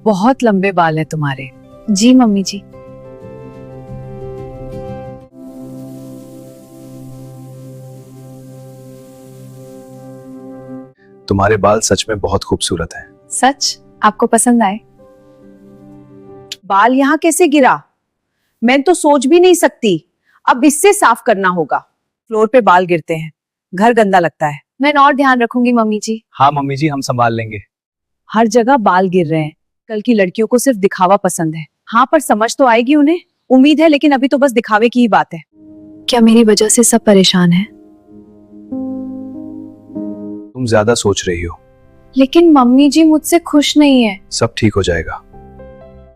बहुत लंबे बाल हैं तुम्हारे। जी मम्मी जी। तुम्हारे बाल सच में बहुत खूबसूरत हैं। सच? आपको पसंद आए? बाल यहाँ कैसे गिरा? मैं तो सोच भी नहीं सकती। अब इससे साफ करना होगा। फ्लोर पे बाल गिरते हैं, घर गंदा लगता है। मैं और ध्यान रखूंगी मम्मी जी। हाँ मम्मी जी, हम संभाल लेंगे। हर जगह बाल गिर रहे हैं। कल की लड़कियों को सिर्फ दिखावा पसंद है। हाँ, पर समझ तो आएगी उन्हें, उम्मीद है, लेकिन अभी तो बस दिखावे की ही बात है। क्या मेरी वजह से सब परेशान हैं? तुम ज्यादा सोच रही हो। लेकिन मम्मी जी मुझसे खुश नहीं है। सब ठीक हो जाएगा।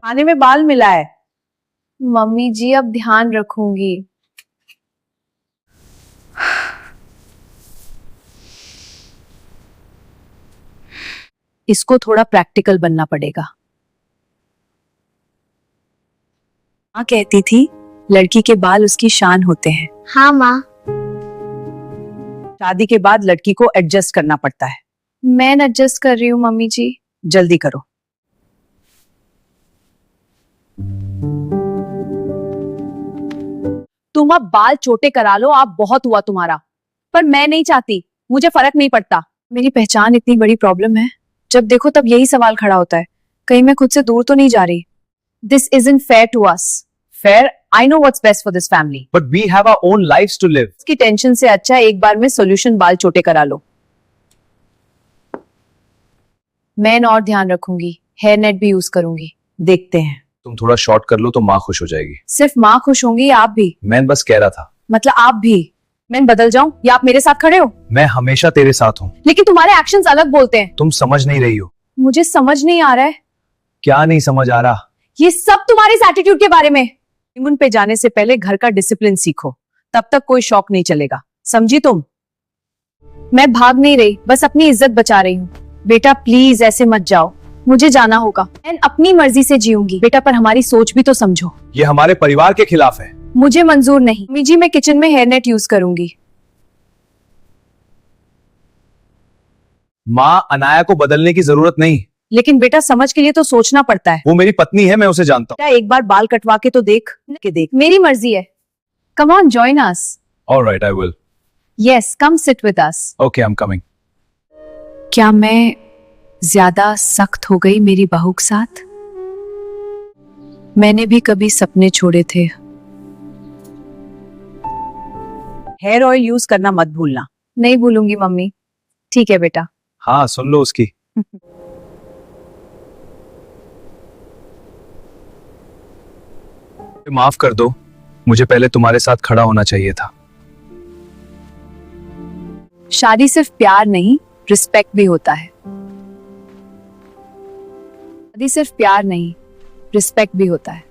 खाने में बाल मिला है। मम्मी जी अब ध्यान रखूंगी। इसको थोड़ा प्रैक्टिकल बनना पड़ेगा। माँ कहती थी लड़की के बाल उसकी शान होते हैं। हाँ माँ। शादी के बाद लड़की को एडजस्ट करना पड़ता है। मैं एडजस्ट कर रही हूँ मम्मी जी। जल्दी करो। तुम अब बाल छोटे करा लो, आप बहुत हुआ तुम्हारा। पर मैं नहीं चाहती, मुझे फर्क नहीं पड़ता। मेरी पहचान इतनी बड़ी प्रॉब्लम है, जब देखो तब यही सवाल खड़ा होता है, कहीं मैं खुद से दूर तो नहीं जा रही। This isn't fair to us. Fair? I know what's best for this family. But we have our own lives to live. इसकी टेंशन से अच्छा एक बार में सॉल्यूशन बाल छोटे करा लो। मैं और ध्यान रखूंगी, हेयर नेट भी यूज करूंगी। देखते हैं। तुम थोड़ा शॉर्ट कर लो तो माँ खुश हो जाएगी। सिर्फ माँ खुश होंगी या आप भी? मैं बस कह रहा था। मतलब आप भी? मैं बदल जाऊं या आप मेरे साथ खड़े हो? मैं हमेशा तेरे साथ हूँ। लेकिन तुम्हारे एक्शंस अलग बोलते हैं। तुम समझ नहीं रही हो। मुझे समझ नहीं आ रहा है। क्या नहीं समझ आ रहा? ये सब तुम्हारे इस एटीट्यूड के बारे में। हनीमून पे जाने से पहले घर का डिसिप्लिन सीखो, तब तक कोई शौक नहीं चलेगा। समझी तुम? मैं भाग नहीं रही, बस अपनी इज्जत बचा रही हूँ। बेटा प्लीज ऐसे मत जाओ। मुझे जाना होगा। मैं अपनी मर्जी से जीऊंगी। बेटा पर हमारी सोच भी तो समझो। ये हमारे परिवार के खिलाफ है। मुझे मंजूर नहीं। मम्मी जी मैं किचन में हेयर नेट यूज करूंगी। माँ, अनाया को बदलने की जरूरत नहीं। लेकिन बेटा समझ के लिए तो सोचना पड़ता है। वो मेरी पत्नी है, मैं उसे जानता हूँ। बेटा एक बार बाल कटवा के तो देख। मेरी मर्जी है। Come on join us. Alright, I will. Yes, come sit with us. Okay, I'm coming. क्या मैं ज्यादा सख्त हो गई मेरी बहू के साथ? मैंने भी कभी सपने छोड़े थे। हेयर ऑयल यूज करना मत भूलना। नहीं भूलूंगी मम्मी। ठीक है बेटा। हाँ, सुन लो उसकी। माफ कर दो, मुझे पहले तुम्हारे साथ खड़ा होना चाहिए था। शादी सिर्फ प्यार नहीं, रिस्पेक्ट भी होता है। शादी सिर्फ प्यार नहीं, रिस्पेक्ट भी होता है।